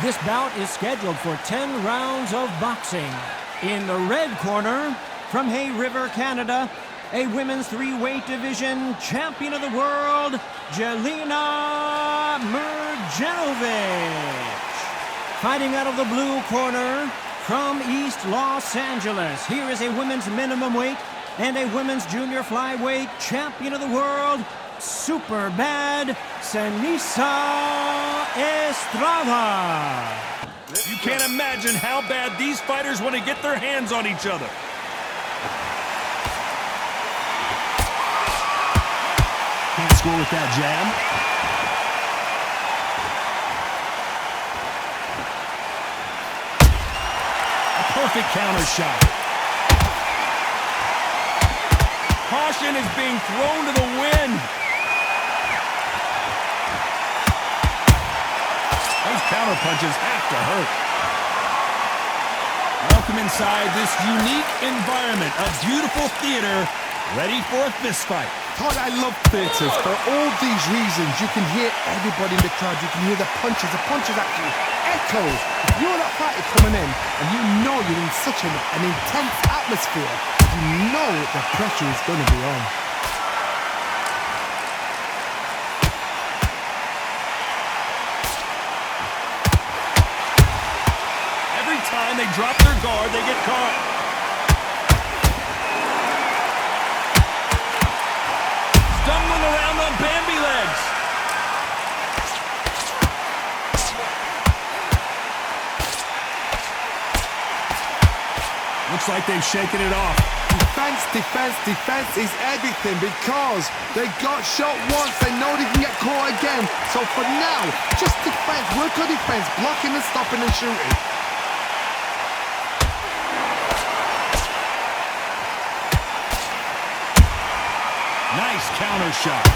This bout is scheduled for 10 rounds of boxing. In the red corner, from Hay River, Canada, a women's three-weight division champion of the world, Jelena Mrdjenovich. Fighting out of the blue corner, from East Los Angeles, here is a women's minimum weight and a women's junior flyweight champion of the world, super bad, Seniesa Estrada. You can't imagine how bad these fighters want to get their hands on each other. Can't score with that jab. A perfect counter shot. Caution is being thrown to the wind. Those counter punches have to hurt. Welcome inside this unique environment, a beautiful theater, ready for a fist fight. Todd, I love theatres for all these reasons. You can hear everybody in the crowd. You can hear the punches actually echoes. If you're that fighter coming in and you know you're in such an intense atmosphere, you know the pressure is going to be on. Every time they drop their guard, they get caught. Stumbling around on Bambi legs. Looks like they've shaken it off. Defense is everything because they got shot once. They know they can get caught again. So for now, just defense, work on defense, blocking and stopping and shooting. Nice counter shot.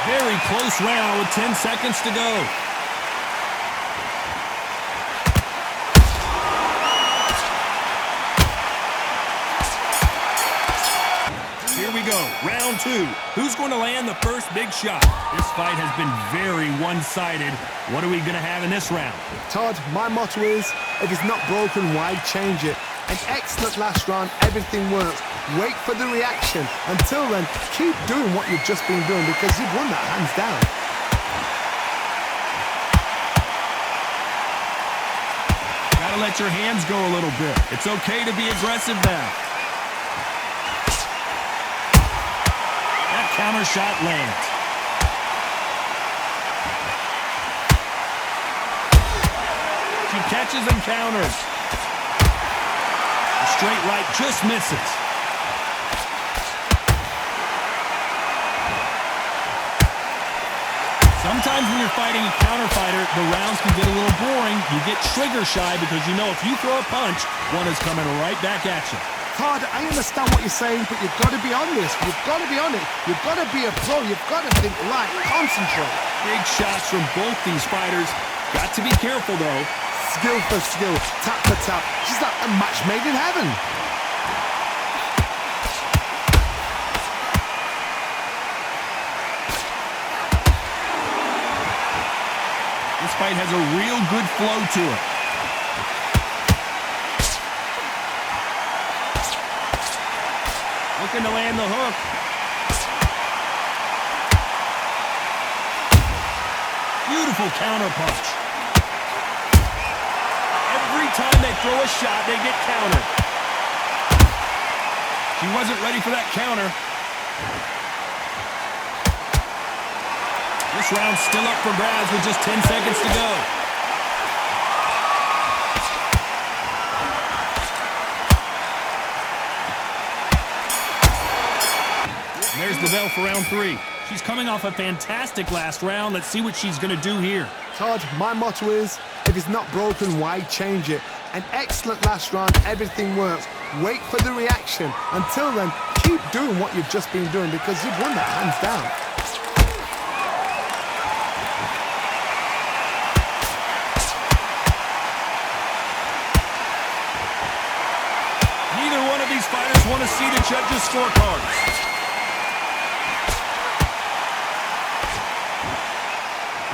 Very close round with 10 seconds to go. Here we go, round two. Who's going to land the first big shot? This fight has been very one-sided. What are we going to have in this round? Todd, my motto is, if it's not broken, why change it? An excellent last round, everything works. Wait for the reaction. Until then, keep doing what you've just been doing because you've won that hands down. Gotta let your hands go a little bit. It's okay to be aggressive now. That counter shot lands. She catches and counters. The straight right just misses. Sometimes when you're fighting a counter fighter, the rounds can get a little boring. You get trigger shy because you know if you throw a punch, one is coming right back at you. Todd, I understand what you're saying, but you've got to be on this. You've got to be on it. You've got to be a pro. You've got to think light, concentrate. Big shots from both these fighters. Got to be careful, though. Skill for skill, tap for tap. She's like a match made in heaven. This fight has a real good flow to it. Looking to land the hook. Beautiful counter punch. Every time they throw a shot, they get countered. She wasn't ready for that counter. This round's still up for grabs with just 10 seconds to go. And there's the bell for round three. She's coming off a fantastic last round. Let's see what she's going to do here. Todd, my motto is, if it's not broken, why change it? An excellent last round, everything works. Wait for the reaction. Until then, keep doing what you've just been doing because you've won that hands down. Neither one of these fighters want to to see the judges' scorecards.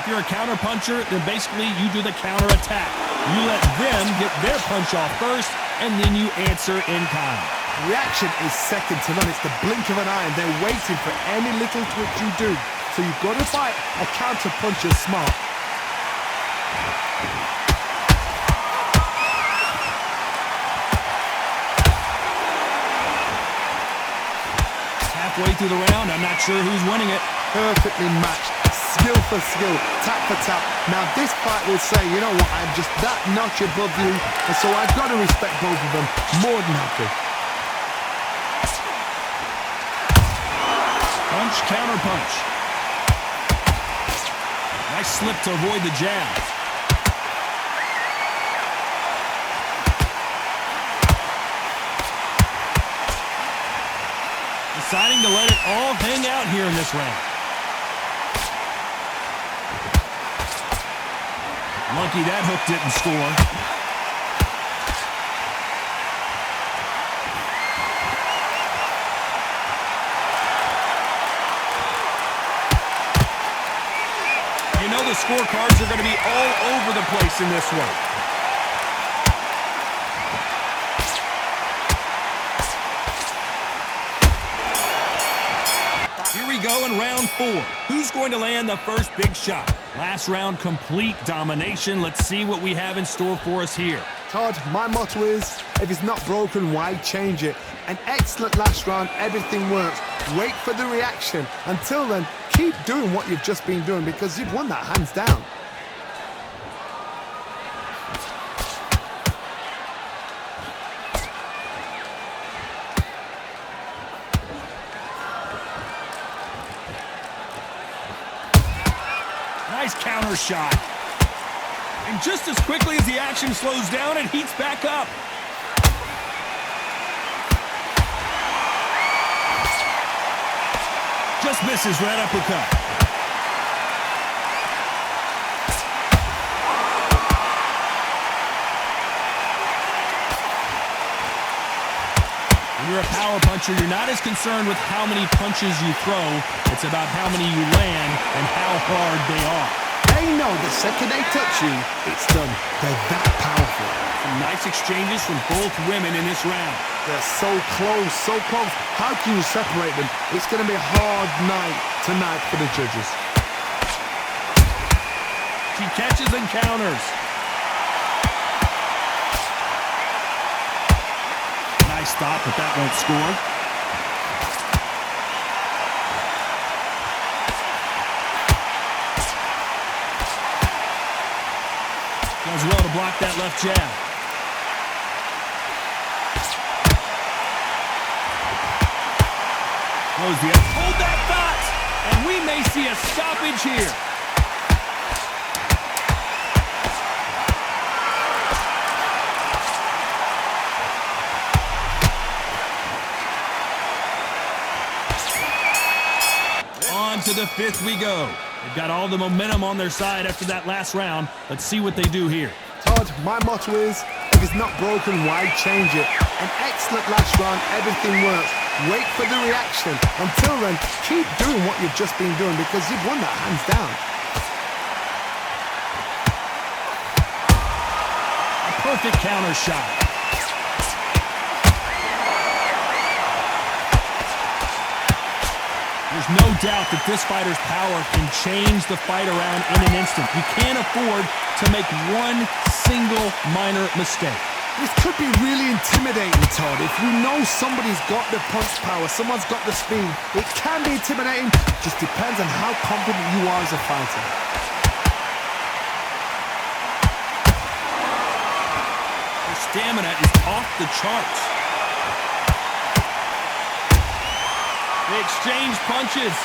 If you're a counter-puncher, then basically you do the counter-attack. You let them get their punch off first, and then you answer in kind. Reaction is second to none. It's the blink of an eye, and they're waiting for any little twitch you do. So you've got to fight a counter-puncher smart. Halfway through the round, I'm not sure who's winning it. Perfectly matched. Skill for skill, tap for tap. Now this fight will say, you know what, I'm just that notch above you, and so I've got to respect both of them more than happy. Punch, counter punch. Nice slip to avoid the jab. Deciding to let it all hang out here in this round. Lucky that hook didn't score. You know the scorecards are going to be all over the place in this one. Here we go in round 4. Who's going to land the first big shot? Last round, complete domination. Let's see what we have in store for us here. Todd, my motto is, if it's not broken, why change it? An excellent last round, everything works. Wait for the reaction. Until then, keep doing what you've just been doing because you've won that hands down. Nice counter shot. And just as quickly as the action slows down, it heats back up. Just misses right uppercut. When you're a power puncher, you're not as concerned with how many punches you throw. It's about how many you land and how hard they are. They know the second they touch you, it's done. They're that powerful. Some nice exchanges from both women in this round. They're so close, so close. How can you separate them? It's going to be a hard night tonight for the judges. She catches and counters. Nice stop, but that won't score. Does well to block that left jab. Hold that thought, and we may see a stoppage here. On to the 5th we go. They've got all the momentum on their side after that last round. Let's see what they do here. Todd, my motto is, if it's not broken, why change it? An excellent last round, everything works. Wait for the reaction. Until then, keep doing what you've just been doing because you've won that hands down. A perfect counter shot. There's no doubt that this fighter's power can change the fight around in an instant. You can't afford to make one single minor mistake. This could be really intimidating, Todd. If you know somebody's got the punch power, someone's got the speed, it can be intimidating. Just depends on how confident you are as a fighter. Her stamina is off the charts. They exchange punches.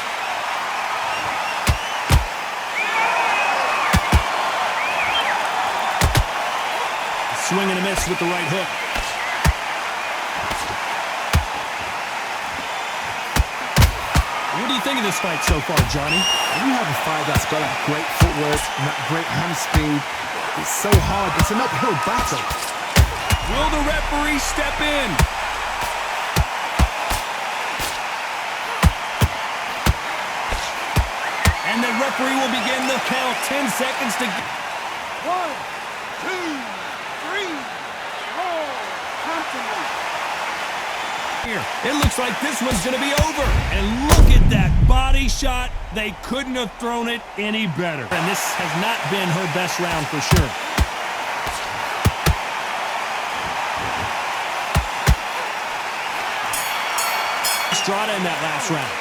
Swing and a miss with the right hook. What do you think of this fight so far, Johnny? When you have a fight that's got that great footwork and that great hand speed, it's so hard. It's an uphill battle. Will the referee step in? referee will begin the count. 10 seconds to... 1, 2, 3, 4, constantly. Here, it looks like this one's going to be over. And look at that body shot. They couldn't have thrown it any better. And this has not been her best round for sure. Estrada in that last round.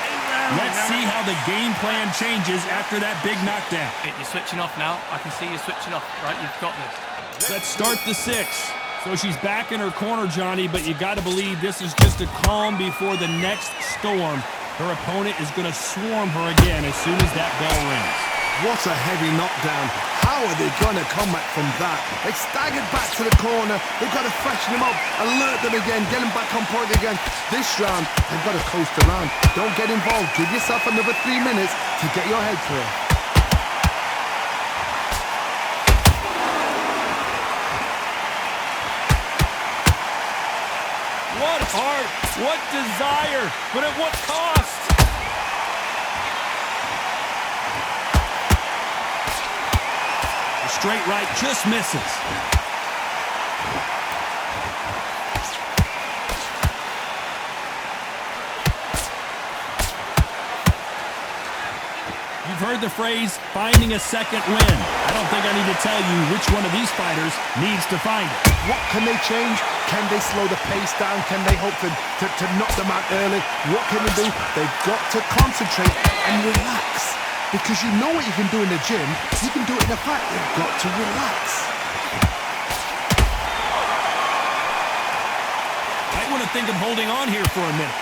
Let's see how the game plan changes after that big knockdown. You're switching off now. I can see you switching off, right? You've got this. Let's start the 6. So she's back in her corner, Johnny, but you got to believe this is just a calm before the next storm. Her opponent is going to swarm her again as soon as that bell rings. What a heavy knockdown. How are they going to come back from that? They staggered back to the corner. They've got to freshen them up, alert them again, get them back on point again. This round, they've got to coast around. Don't get involved. Give yourself another 3 minutes to get your head clear. What heart, what desire, but at what cost? The straight right just misses. You've heard the phrase, finding a second win. I don't think I need to tell you which one of these fighters needs to find it. What can they change? Can they slow the pace down? Can they hope to knock them out early? What can they do? They've got to concentrate and relax. Because you know what you can do in the gym, you can do it in a fight. You've got to relax. Might want to think of holding on here for a minute.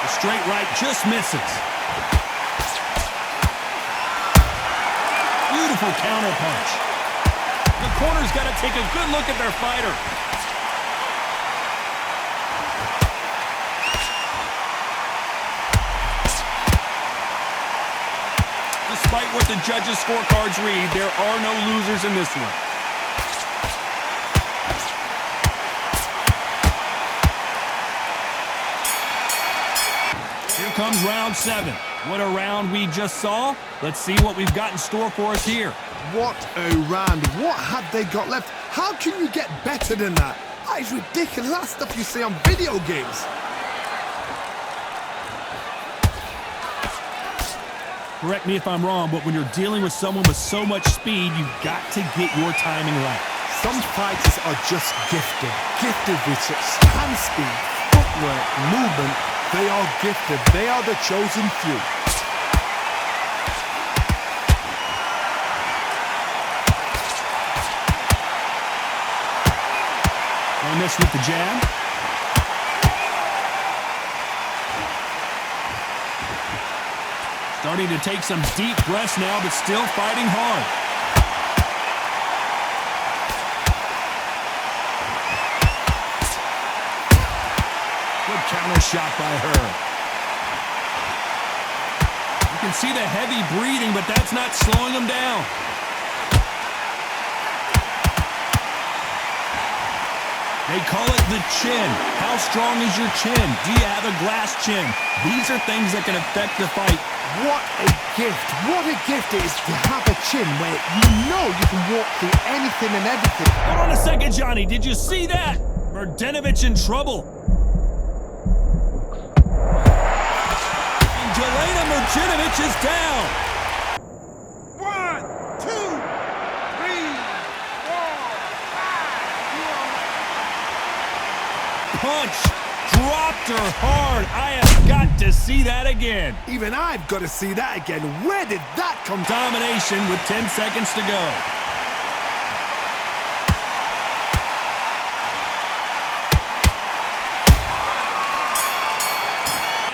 The straight right just misses. Beautiful counter punch. The corner's got to take a good look at their fighter. Despite what the judges' scorecards read, there are no losers in this one. Here comes round 7. What a round we just saw. Let's see what we've got in store for us here. What a round. What have they got left? How can you get better than that? That is ridiculous. That's stuff you see on video games. Correct me if I'm wrong, but when you're dealing with someone with so much speed, you've got to get your timing right. Some fighters are just gifted. Gifted with such hand speed, footwork, movement. They are gifted. They are the chosen few. They miss with the jab. Starting to take some deep breaths now, but still fighting hard. Good counter shot by her. You can see the heavy breathing, but that's not slowing them down. They call it the chin. How strong is your chin? Do you have a glass chin? These are things that can affect the fight. What a gift. What a gift it is to have a chin where you know you can walk through anything and everything. Hold on a second, Johnny. Did you see that? Mrdjenovich in trouble. And Jelena Mrdjenovich is down. 1, 2, 3, 4, 5. Punch. Dropped her hard. I have got to see that again. Even I've got to see that again. Where did that come from? Domination with 10 seconds to go.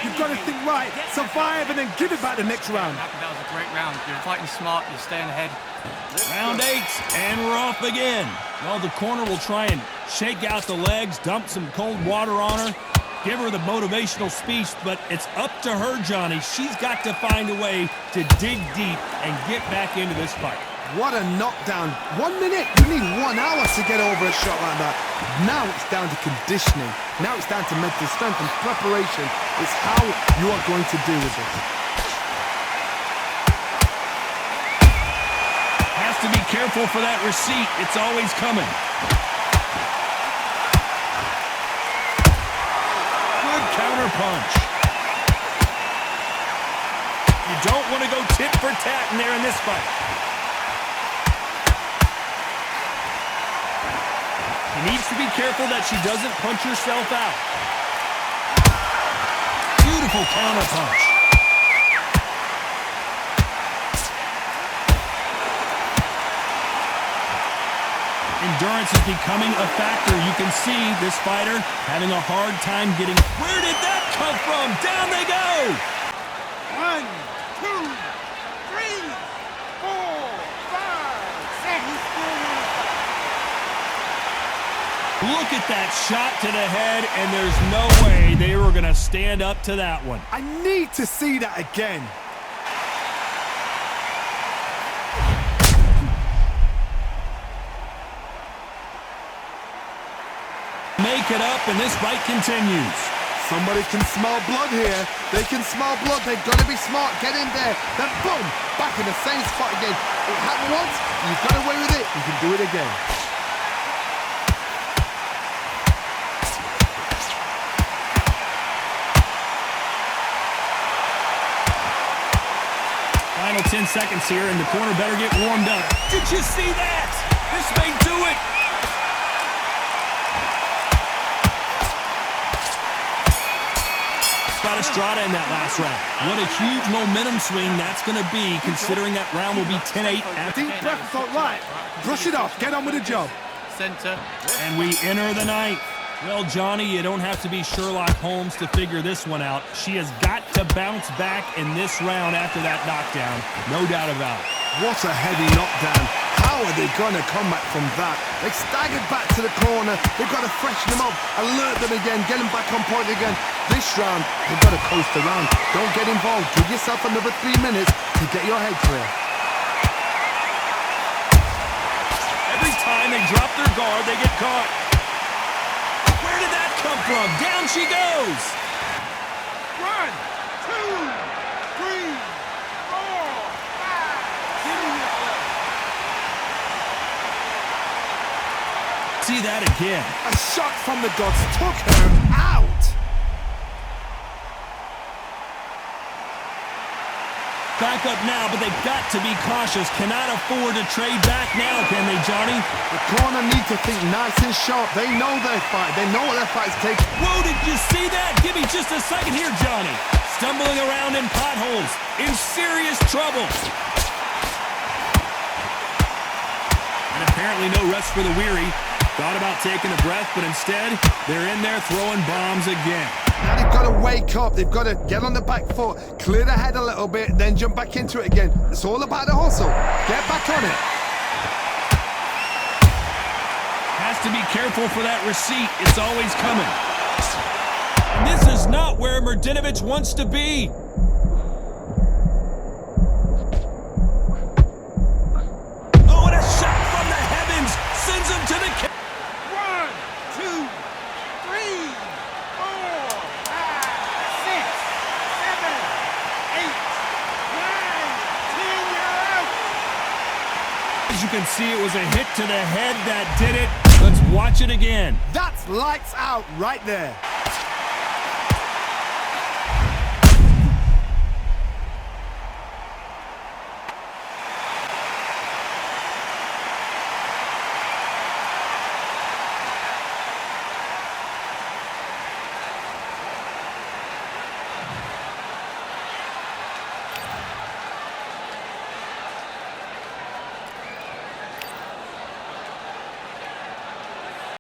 You've got to think right, survive, and then give it back the next round. That was a great round. You're fighting smart. You're staying ahead. Round 8, and we're off again. Well, the corner will try and shake out the legs, dump some cold water on her, give her the motivational speech, but it's up to her, Johnny. She's got to find a way to dig deep and get back into this fight. What a knockdown. 1 minute, you need 1 hour to get over a shot like that. Now it's down to conditioning. Now it's down to mental strength and preparation. It's how you are going to deal with this. Has to be careful for that receipt. It's always coming. Good counter punch. You don't want to go tit for tat in there in this fight. She needs to be careful that she doesn't punch herself out. Beautiful counter punch. Endurance is becoming a factor. You can see this fighter having a hard time getting... Where did that come from? Down they go! 1, 2, 3, 4, 5, 6. Look at that shot to the head, and there's no way they were going to stand up to that one. I need to see that again. Make it up, and this fight continues. Somebody can smell blood here. They can smell blood. They've got to be smart. Get in there. Then boom, back in the same spot again. It happened once. You got away with it. You can do it again. Final 10 seconds here, and the corner better get warmed up. Did you see that? This may do it. Got Estrada in that last round. What a huge momentum swing that's going to be, considering that round will be 10-8. Deep breath, thought, right. Brush it off. Get on with the job. Center. And we enter the ninth. Well, Johnny, you don't have to be Sherlock Holmes to figure this one out. She has got to bounce back in this round after that knockdown. No doubt about it. What a heavy knockdown. How are they going to come back from that? They staggered back to the corner. They've got to freshen them up, alert them again, get them back on point again. This round, they've got to coast around. Don't get involved. Give yourself another 3 minutes to get your head clear. Every time they drop their guard, they get caught. Where did that come from? Down she goes. 1, 2, 3, 4, 5. Give me your blood. See that again. A shot from the gods took her out. Back up now, but they've got to be cautious. Cannot afford to trade back now, can they, Johnny? The corner need to think nice and sharp. They know their fight. They know what their fight's take. Whoa, did you see that? Give me just a second here, Johnny. Stumbling around in potholes, in serious trouble. And apparently no rest for the weary. Thought about taking a breath, but instead, they're in there throwing bombs again. Now they've got to wake up. They've got to get on the back foot, clear the head a little bit, then jump back into it again. It's all about the hustle. Get back on it. Has to be careful for that receipt. It's always coming. And this is not where Mrdjenovich wants to be. Oh, and a shot from the heavens sends him to the... 1, 2, 3, 4, 5, 6, 7, 8, 9, 10. You're out. As you can see, it was a hit to the head that did it. Let's watch it again. That's lights out right there.